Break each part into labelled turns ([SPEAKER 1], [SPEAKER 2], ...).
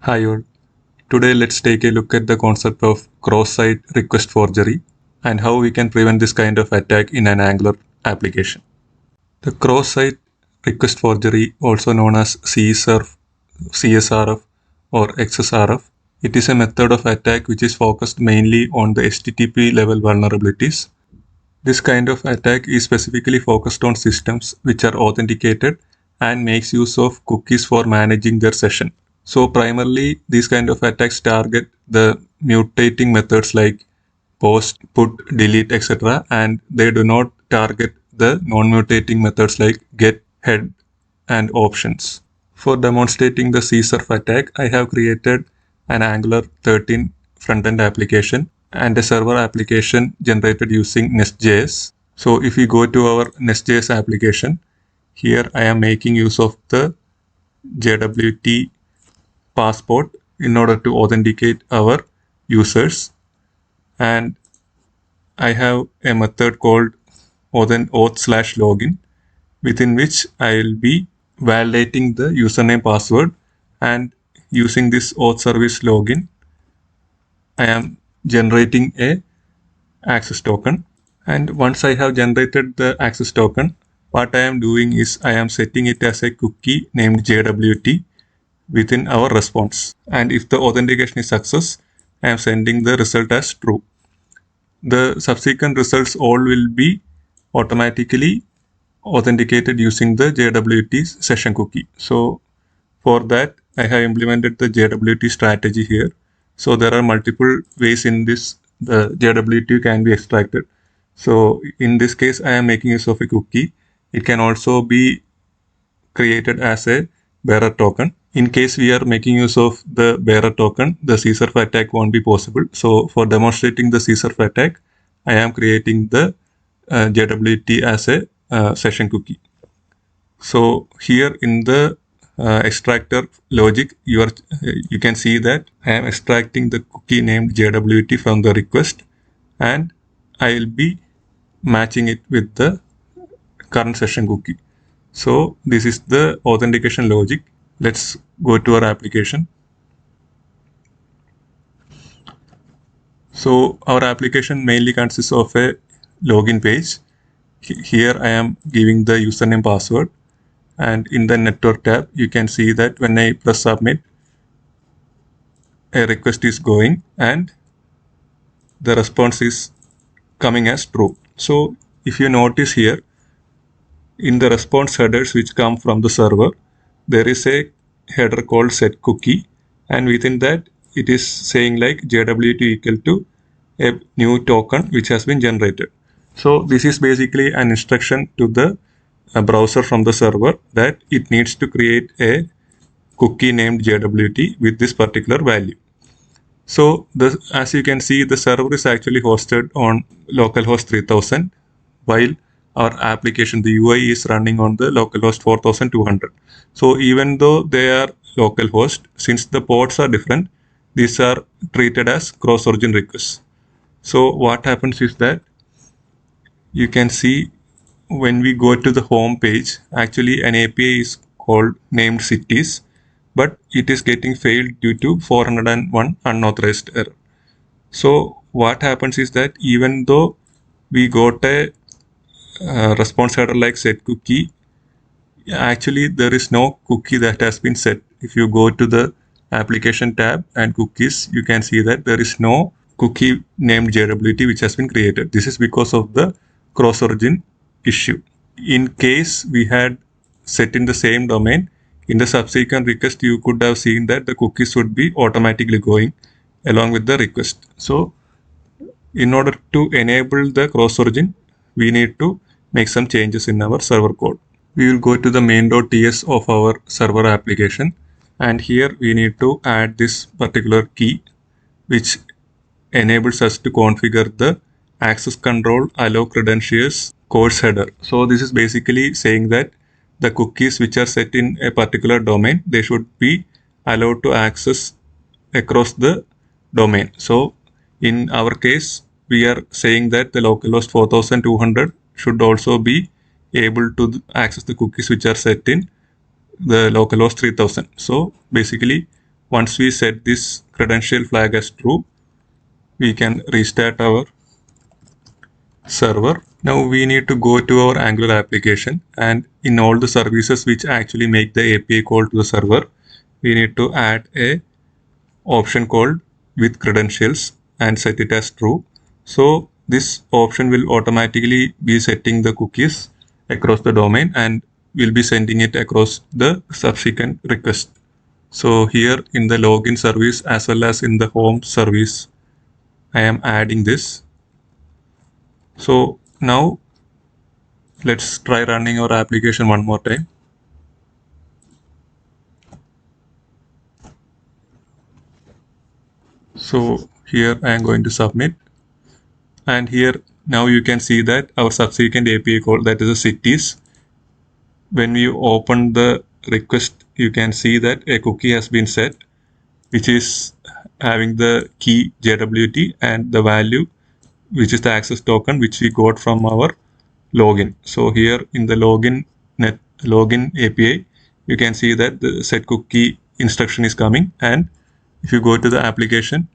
[SPEAKER 1] Hi all. Today let's take a look at the concept of cross-site request forgery and how we can prevent this kind of attack in an Angular application. The cross-site request forgery, also known as CSRF, CSRF or XSRF, it is a method of attack which is focused mainly on the HTTP level vulnerabilities. This kind of attack is specifically focused on systems which are authenticated and makes use of cookies for managing their session. So primarily, these kind of attacks target the mutating methods like post, put, delete, etc. And they do not target the non-mutating methods like get, head, and options. For demonstrating the CSRF attack, I have created an Angular 13 front-end application and a server application generated using Nest.js. So if we go to our Nest.js application, here I am making use of the JWT passport in order to authenticate our users, and I have a method called auth/login within which I'll be validating the username password, and using this auth service login I am generating a access token. And once I have generated the access token, what I am doing is I am setting it as a cookie named JWT within our response. And if the authentication is success, I am sending the result as true. The subsequent results all will be automatically authenticated using the JWT session cookie. So for that, I have implemented the JWT strategy here. So there are multiple ways in this the JWT can be extracted. So in this case, I am making use of a cookie. It can also be created as a bearer token. In case we are making use of the bearer token, the CSRF attack won't be possible. So for demonstrating the CSRF attack, I am creating the JWT as a session cookie. So here in the extractor logic, you can see that I am extracting the cookie named JWT from the request, and I will be matching it with the current session cookie. So this is the authentication logic. Let's go to our application. So our application mainly consists of a login page. Here I am giving the username password, and in the network tab you can see that when I press submit, a request is going and the response is coming as true. So if you notice here, in the response headers which come from the server, there is a header called set cookie, and within that it is saying like JWT equal to a new token which has been generated. So this is basically an instruction to the browser from the server that it needs to create a cookie named JWT with this particular value. So as you can see, the server is actually hosted on localhost 3000, while our application, the UI, is running on the localhost 4200. So even though they are localhost, since the ports are different, these are treated as cross-origin requests. So what happens is that you can see when we go to the home page, actually an API is called named cities, but it is getting failed due to 401 unauthorized error. So what happens is that even though we got a response header like set cookie, actually there is no cookie that has been set. If you go to the application tab and cookies, you can see that there is no cookie named JWT which has been created. This is because of the cross-origin issue. In case we had set in the same domain, in the subsequent request, you could have seen that the cookies would be automatically going along with the request. So in order to enable the cross-origin, we need to make some changes in our server code. We will go to the main.ts of our server application, and here we need to add this particular key which enables us to configure the access control allow credentials course header. So this is basically saying that the cookies which are set in a particular domain, they should be allowed to access across the domain. So in our case, we are saying that the localhost 4200 should also be able to access the cookies which are set in the localhost 3000. So basically once we set this credential flag as true, we can restart our server. Now we need to go to our Angular application, and in all the services which actually make the API call to the server, we need to add a option called with credentials and set it as true. So this option will automatically be setting the cookies across the domain and will be sending it across the subsequent request. So here in the login service as well as in the home service, I am adding this. So now let's try running our application one more time. So here I am going to submit, and here now you can see that our subsequent API call, that is the cities. When you open the request, you can see that a cookie has been set, which is having the key JWT and the value, which is the access token, which we got from our login. So here in the login API, you can see that the set cookie instruction is coming, and if you go to the application,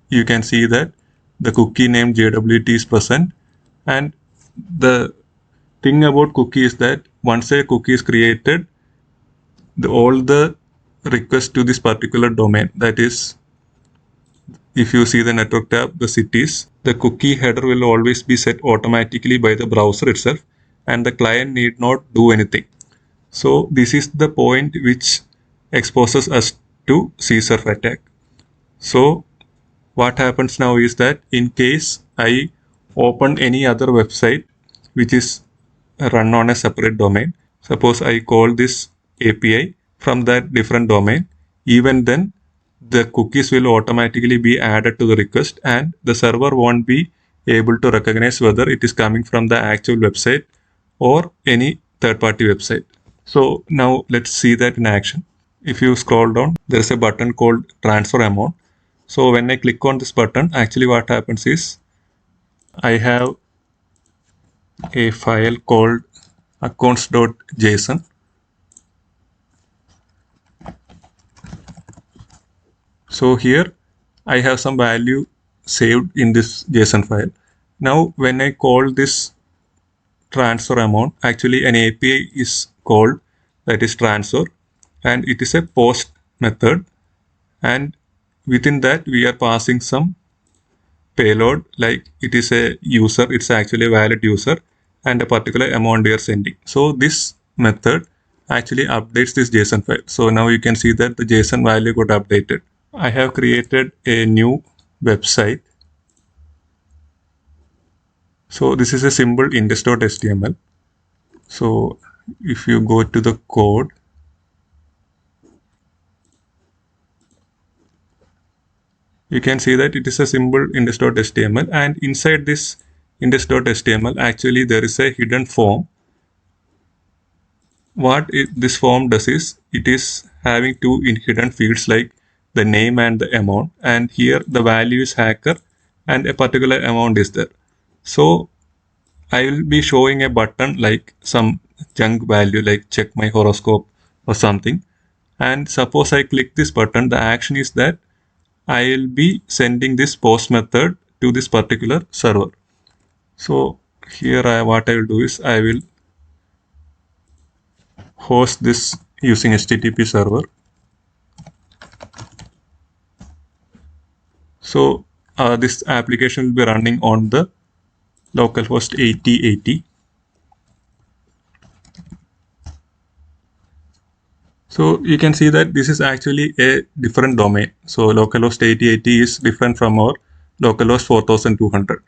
[SPEAKER 1] you can see that the cookie name JWT is present. And the thing about cookie is that once a cookie is created, all the requests to this particular domain, that is, if you see the network tab, the cities, the cookie header will always be set automatically by the browser itself, and the client need not do anything. So this is the point which exposes us to CSRF attack. So what happens now is that in case I open any other website which is run on a separate domain, suppose I call this API from that different domain, even then the cookies will automatically be added to the request, and the server won't be able to recognize whether it is coming from the actual website or any third-party website. So now let's see that in action. If you scroll down, there is a button called transfer amount. So when I click on this button, actually what happens is I have a file called accounts.json. So here I have some value saved in this JSON file. Now when I call this transfer amount, actually an API is called, that is transfer, and it is a post method, and within that we are passing some payload, like it is a user, it's actually a valid user, and a particular amount we are sending. So this method actually updates this JSON file. So now you can see that the JSON value got updated. I have created a new website. So this is a simple index.html. So if you go to the code, you can see that it is a simple index.html, and inside this index.html actually there is a hidden form. This form does is it is having two hidden fields like the name and the amount, and here the value is hacker and a particular amount is there. So I will be showing a button like some junk value like check my horoscope or something, and suppose I click this button, the action is that I will be sending this post method to this particular server. So here what I will do is I will host this using HTTP server. So this application will be running on the localhost 8080. So you can see that this is actually a different domain. So localhost 8080 is different from our localhost 4200.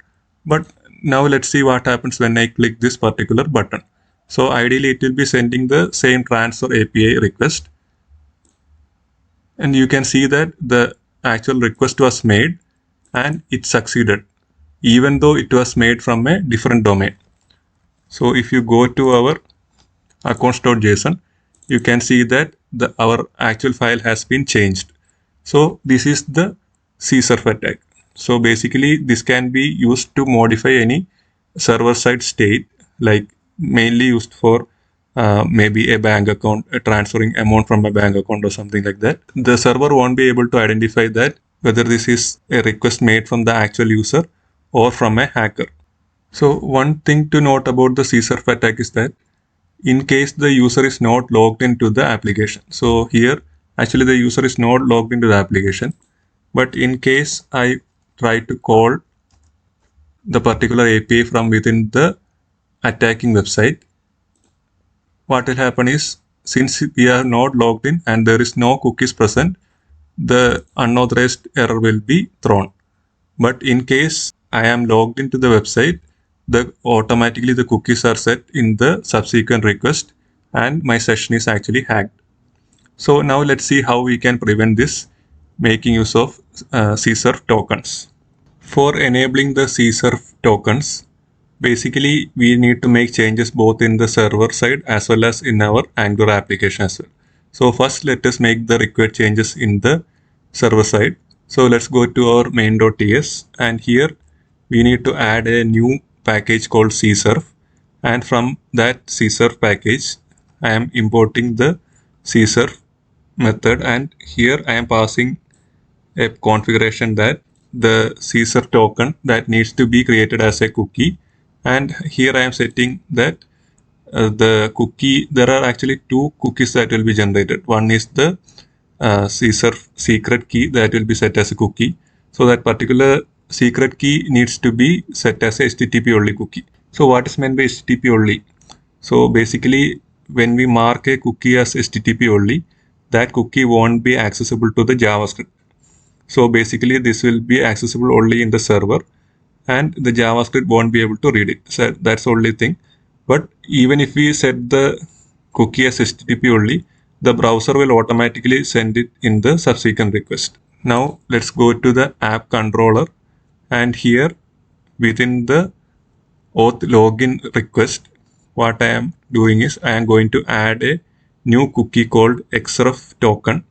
[SPEAKER 1] But now let's see what happens when I click this particular button. So ideally it will be sending the same transfer API request. And you can see that the actual request was made and it succeeded, even though it was made from a different domain. So if you go to our accounts.json, you can see that our actual file has been changed. So this is the CSRF attack. So basically this can be used to modify any server-side state, like mainly used for maybe a bank account, transferring amount from a bank account or something like that, the server won't be able to identify that whether this is a request made from the actual user or from a hacker. So one thing to note about the CSRF attack is that in case the user is not logged into the application. So here actually the user is not logged into the application, but in case I try to call the particular API from within the attacking website, what will happen is, since we are not logged in and there is no cookies present, the unauthorized error will be thrown. But in case I am logged into the website, automatically the cookies are set in the subsequent request and my session is actually hacked. So now let's see how we can prevent this making use of CSRF tokens. For enabling the CSRF tokens, basically we need to make changes both in the server side as well as in our Angular application as well. So first let us make the required changes in the server side. So let's go to our main.ts, and here we need to add a new package called CSRF, and from that CSRF package I am importing the CSRF method, and here I am passing a configuration that the CSRF token that needs to be created as a cookie, and here I am setting that the cookie, there are actually two cookies that will be generated. One is the CSRF secret key that will be set as a cookie. So that particular secret key needs to be set as a HTTP only cookie. So what is meant by HTTP only? So basically when we mark a cookie as HTTP only, that cookie won't be accessible to the JavaScript. So basically this will be accessible only in the server and the JavaScript won't be able to read it. So that's the only thing. But even if we set the cookie as HTTP only, the browser will automatically send it in the subsequent request. Now let's go to the app controller, and here within the auth login request, what I am doing is I am going to add a new cookie called xref token,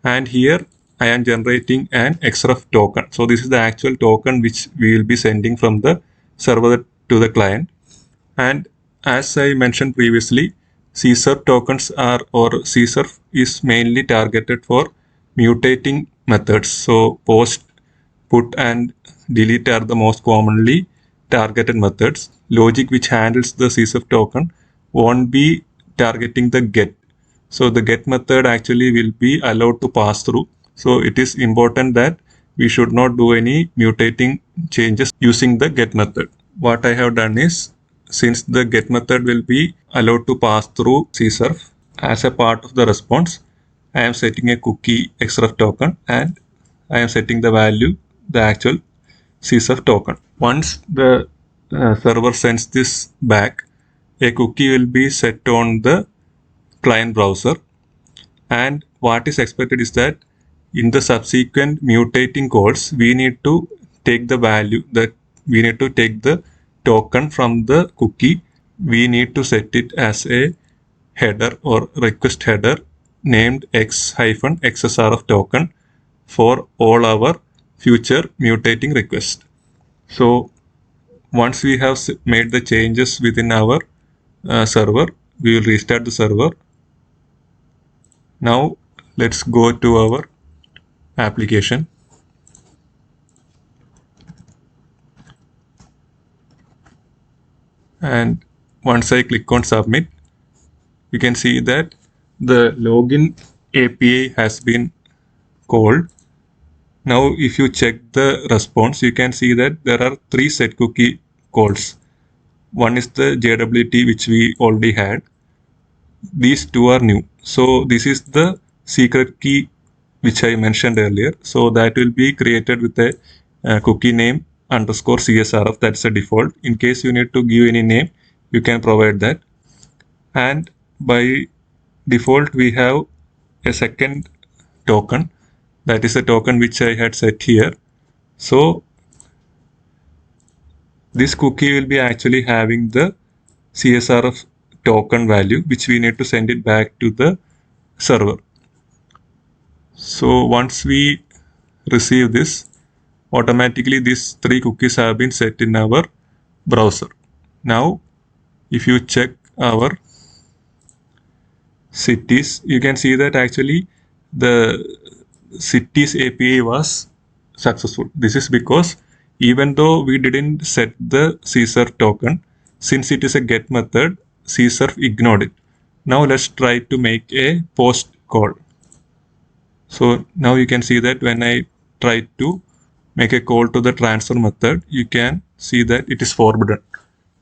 [SPEAKER 1] and here I am generating an xref token. So this is the actual token which we will be sending from the server to the client. And as I mentioned previously, CSRF tokens are, or CSRF is mainly targeted for mutating methods. So post, put and delete are the most commonly targeted methods. Logic which handles the CSRF token won't be targeting the get. So the get method actually will be allowed to pass through. So it is important that we should not do any mutating changes using the get method. What I have done is, since the get method will be allowed to pass through CSRF, as a part of the response, I am setting a cookie xref token and I am setting the value, the actual CSRF token. Once the server sends this back, a cookie will be set on the client browser, and what is expected is that in the subsequent mutating calls we need to take the value, that we need to take the token from the cookie, we need to set it as a header or request header named x-xsrf token for all our future mutating requests. So once we have made the changes within our server, we will restart the server. Now let's go to our application. And once I click on submit, you can see that the login API has been called. Now if you check the response, you can see that there are three set cookie calls. One is the JWT which we already had. These two are new. So this is the secret key which I mentioned earlier. So that will be created with a cookie name underscore CSRF. That's the default. In case you need to give any name, you can provide that. And by default, we have a second token. That is a token which I had set here. So this cookie will be actually having the CSRF token value, which we need to send it back to the server. So once we receive this, automatically these three cookies have been set in our browser. Now if you check our cities, you can see that actually the cities API was successful. This is because even though we didn't set the CSRF token, since it is a get method, CSRF ignored it. Now let's try to make a post call. So now you can see that when I try to make a call to the transfer method, you can see that it is forbidden.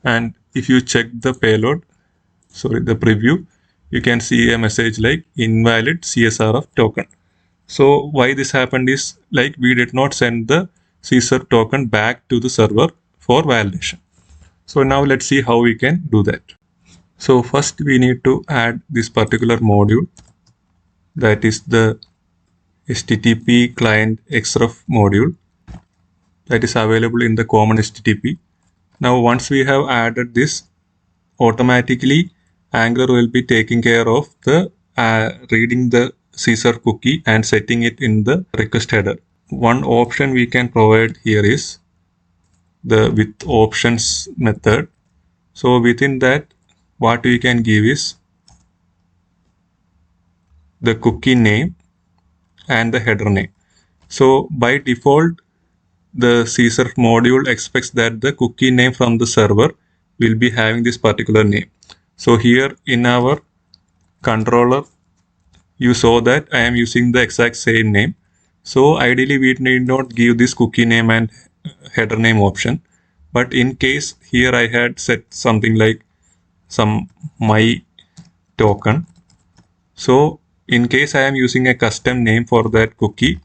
[SPEAKER 1] And if you check the payload, the preview, you can see a message like invalid CSRF token. So why this happened is like we did not send the CSRF token back to the server for validation. So now let's see how we can do that. So first we need to add this particular module, that is the HTTP client XREF module that is available in the common HTTP. Now once we have added this, automatically Angular will be taking care of the reading the CSRF cookie and setting it in the request header. One option we can provide here is the with options method. So within that, what we can give is the cookie name and the header name. So by default, the CSRF module expects that the cookie name from the server will be having this particular name. So here in our controller, you saw that I am using the exact same name. So ideally we need not give this cookie name and header name option. But in case here I had set something like some my token. So in case I am using a custom name for that cookie,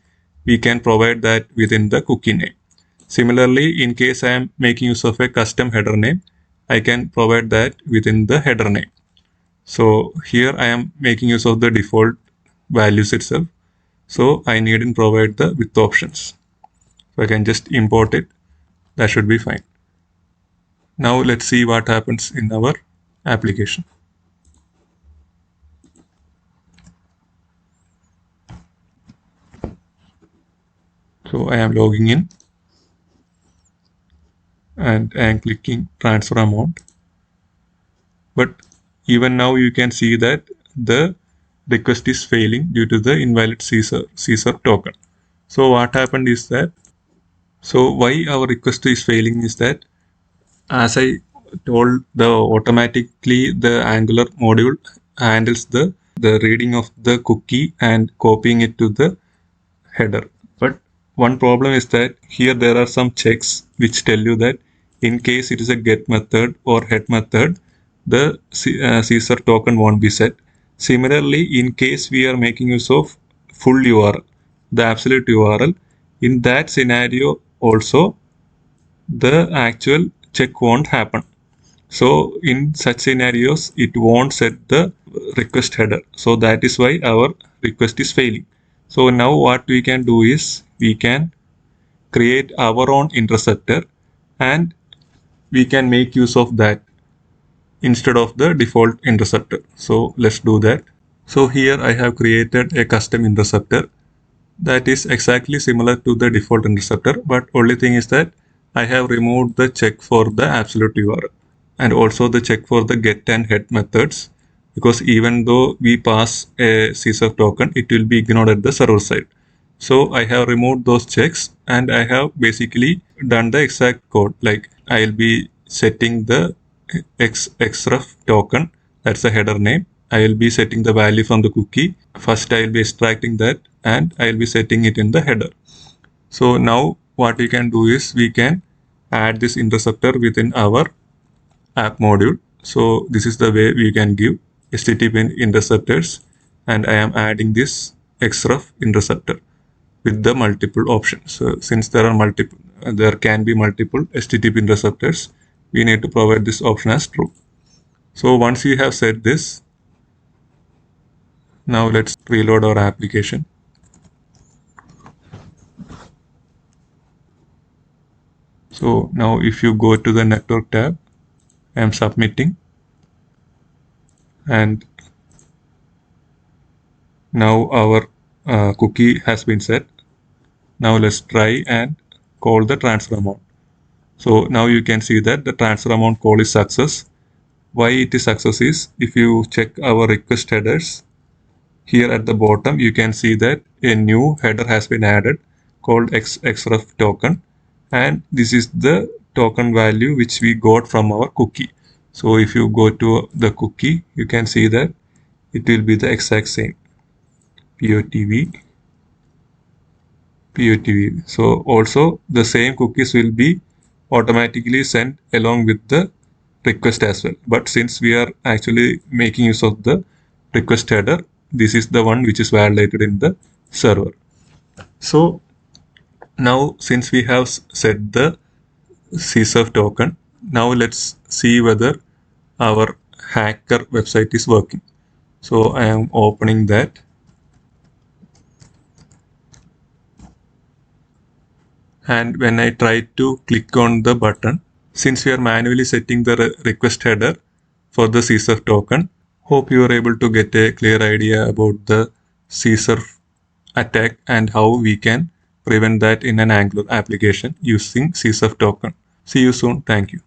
[SPEAKER 1] we can provide that within the cookie name. Similarly, in case I am making use of a custom header name, I can provide that within the header name. So here I am making use of the default values itself. So I needn't provide the with options. So I can just import it. That should be fine. Now let's see what happens in our application. So I am logging in and I am clicking transfer amount. But even now you can see that the request is failing due to the invalid CSRF token. So what happened is that, so why our request is failing is that, as I told, the automatically the Angular module handles the reading of the cookie and copying it to the header. But one problem is that here there are some checks which tell you that in case it is a get method or head method, the CSRF token won't be set. Similarly, in case we are making use of full URL, the absolute URL, in that scenario also the actual check won't happen. So in such scenarios, it won't set the request header. So that is why our request is failing. So now what we can do is we can create our own interceptor and we can make use of that instead of the default interceptor. So let's do that. So here I have created a custom interceptor that is exactly similar to the default interceptor, but only thing is that I have removed the check for the absolute URL and also the check for the get and head methods, because even though we pass a CSRF token, it will be ignored at the server side. So I have removed those checks and I have basically done the exact code. Like I'll be setting the XREF token, that's the header name. I will be setting the value from the cookie. First I will be extracting that and I will be setting it in the header. So now what we can do is we can add this interceptor within our app module. So this is the way we can give HTTP interceptors, and I am adding this XREF interceptor with the multiple options. So since there can be multiple HTTP interceptors, we need to provide this option as true. So once you have set this, now let's reload our application. So now if you go to the network tab, I am submitting, and now our cookie has been set. Now let's try and call the transfer amount. So now you can see that the transfer amount call is success. Why it is success is, if you check our request headers, here at the bottom, you can see that a new header has been added called xref token, and this is the token value which we got from our cookie. So if you go to the cookie, you can see that it will be the exact same POTV. So also the same cookies will be automatically sent along with the request as well. But since we are actually making use of the request header, this is the one which is validated in the server. So now since we have set the CSRF token, now let's see whether our hacker website is working. So I am opening that. And when I try to click on the button, since we are manually setting the request header for the CSRF token, hope you are able to get a clear idea about the CSRF attack and how we can prevent that in an Angular application using CSRF token. See you soon. Thank you.